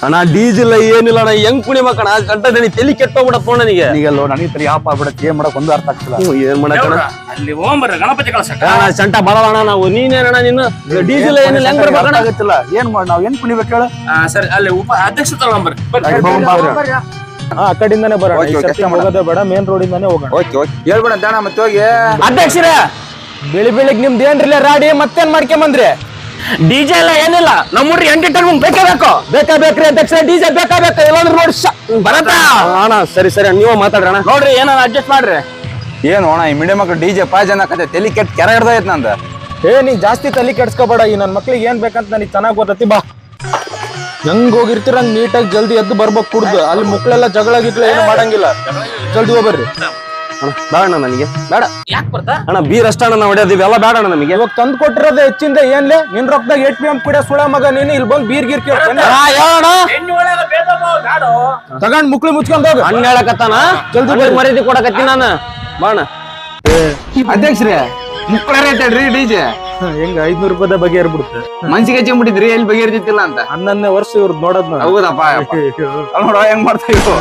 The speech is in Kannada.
ಅಣ್ಣ ಡೀಸೆಲ್ ಏನಿಲ್ಲ ಅಣ್ಣ ಹೆಂಗ್ ಕುಣಿಬೇಕಣ ಕಂಟದನಿ ತಲಿ ಕೆಟ್ಟೋಗ್ಬಿಡಪ್ಪ ನನಗೆ ಈಗಲ್ಲೋ ನನಗೆ ತಲೆ ಆಪ್ ಆಗ್ಬಿಡತ್ತೆ ಏನ್ ಮಾಡಕ್ ಒಂದು ಅರ್ಥ ಆಗ್ತಿಲ್ಲ. ಏನ್ ಮಾಡಕಣ ಅಲ್ಲಿ ಹೋಗ್ಬರ್ರಿ ಗಣಪತಿ ಕಳ್ಸಕ್ಕ. ಅಣ್ಣ ಸಂಟ ಬರವಣ ನಾವು ನೀನೇನಣ್ಣ ನಿನ್ನ ಡೀಸೆಲ್ ಏನಿಲ್ಲ ಹೆಂಗ್ ಬರ್ಬೇಕಣ್ಣ ಆಗತ್ತಿಲ್ಲ. ಏನ್ ಮಾಡಿ ನಾವ್ ಏನ್ ಕುಣಿಬೇಕು ಹೇಳ. ಸರಿ ಅಲ್ಲಿ ಅಧ್ಯಕ್ಷ ತಗೊಂಬರ್ರಿ. ಆ ಕಡೆಯಿಂದಾನೆ ಬರೋಣ. ಈ ಸರ್ತಿ ಹೋಗೋದೇ ಬೇಡ, ಮೇನ್ ರೋಡ್ ಇಂದಾನೆ ಹೋಗೋಣ. ಓಕೆ ಓಕೆ ಹೇಳ್ಬೇಡ ಅಂತ ಮತ್ತೆ ಹೋಗಿ. ಅಧ್ಯಕ್ಷರೇ ಬೆಳಿಗ್ಗೆ ನಿಮ್ದು ಏನ್ರಿಲ್ಲ ರಾಡಿ ಮತ್ತೇನ್ ಮಾಡ್ಕೊಂಬಂದ್ರಿ? ಡಿಜೆ ಎಲ್ಲ ಏನಿಲ್ಲ ನಮ್ಮೂರಿ ಎಂಟರ್ಟೈನ್ಮೆಂಟ್ ಬೇಕೇ ಬೇಕ್ರಿ ಅಧ್ಯಕ್ಷ, ಡಿಜೆ ಬೇಕಾ ಇಲ್ಲಾಂದ್ರೆ ನೋಡಿ ಬರತ್ತಾ ಅಣ್ಣ. ಸರಿ ನೀವು ಮಾತಾಡ್ರಣ ನೋಡ್ರಿ ಏನಾರ ಅಡ್ಜಸ್ಟ್ ಮಾಡ್ರಿ. ಏನು ಅಣ್ಣ ಈ ಮಿಡಿಯಂ ಮಕ್ಳು ಡಿಜೆ ಪಾಜನ ಕತೆ ತಲೆ ಕೆಟ್ಟ ಕೆರ ಹಿಡ್ದೈತ್ ನಂದ. ನೀ ಜಾಸ್ತಿ ತಲೆ ಕೆಡ್ಸ್ಕೊಬೇಡ. ಈ ನನ್ ಮಕ್ಳಿಗೆ ಏನ್ ಬೇಕಂತ ನನಗೆ ಚೆನ್ನಾಗ್ ಗೊತ್ತೈತಿ. ಬಾ ಹೆಂಗ್ ಹೋಗಿರ್ತೀರ ಹಂಗ್ ನೀಟಾಗಿ ಜಲ್ದಿ ಎದ್ದು ಬರ್ಬೇಕು ಕುಡ್ದು. ಅಲ್ಲಿ ಮಕ್ಳೆಲ್ಲ ಜಗಳ ಗಿಗ್ಳ ಏನು ಮಾಡಂಗಿಲ್ಲ. ಜಲ್ದಿ ಹೋಗ್ಬರ್ರಿ. ಬೇಡ ನನಗೆ ಬೇಡ. ಯಾಕೆ ಬರ್ತಾ ಅಣ್ಣ ಬೀರ್ ಅಷ್ಟ ಅಣ್ಣ ನಾವು ಹೊಡೆಯೋದು ಇವೆಲ್ಲ ಬೇಡ ಅಣ್ಣ ನಮಗೆ. ಇವಾಗ ತಂದ್ ಕೊಟ್ಟಿರೋದು ಹೆಚ್ಚಿಂದ ಏನ್ಲೆ ನಿನ್ ರೊಕ್ಕದಾಗ 8 PM ಕುಡಿಯೋ ಸುಳ ಮಗ ನೀನು ಇಲ್ಲಿ ಬಂದ್ ಬೀರ್ ಗೀರ್ ಕೇಳ್ತಾನೆ. ಹೇಳೋಣ ಹೆಣ್ಣು ಒಳಗ ಭೇದ ಭಾವ ಬ್ಯಾಡೋ. ತಗೊಂಡ್ ಮುಕ್ಳಿ ಮುಚ್ಕೊಂಡ್ ಹೋಗ. ಹಂಗ ಹೇಳಕತ್ತಾನ ಜಲ್ದಿ ಮರ್ಯಾದೆ ಕೊಡಕತ್ತೀನಿ ನಾನು. ಬಾಣ ಅಧ್ಯಕ್ಷರೇ ಮುಕ್ಕಳರ ಐತಡ್ರಿ ಡಿಜೆ ಹೆಂಗ 500 ರೂಪಾಯಿ ಬಗ್ಗೆ ಇರ್ಬಿಡುತ್ತೆ. ಮನ್ಸಿಗೆ ಹಚ್ಚಿಬಿಟ್ಟಿದ್ರಿ ಎಲ್ಲಿ ಬಗೆಹರಿತಿಲ್ಲ ಅಂತ. 11ನೇ ವರ್ಷ ಇವ್ರದ್ದು ನೋಡೋದ್ ನಾವು. ಹೌದಪ್ಪ ನೋಡ ಹೆಂಗ್ ಮಾಡ್ತಾ ಇವ್ರು.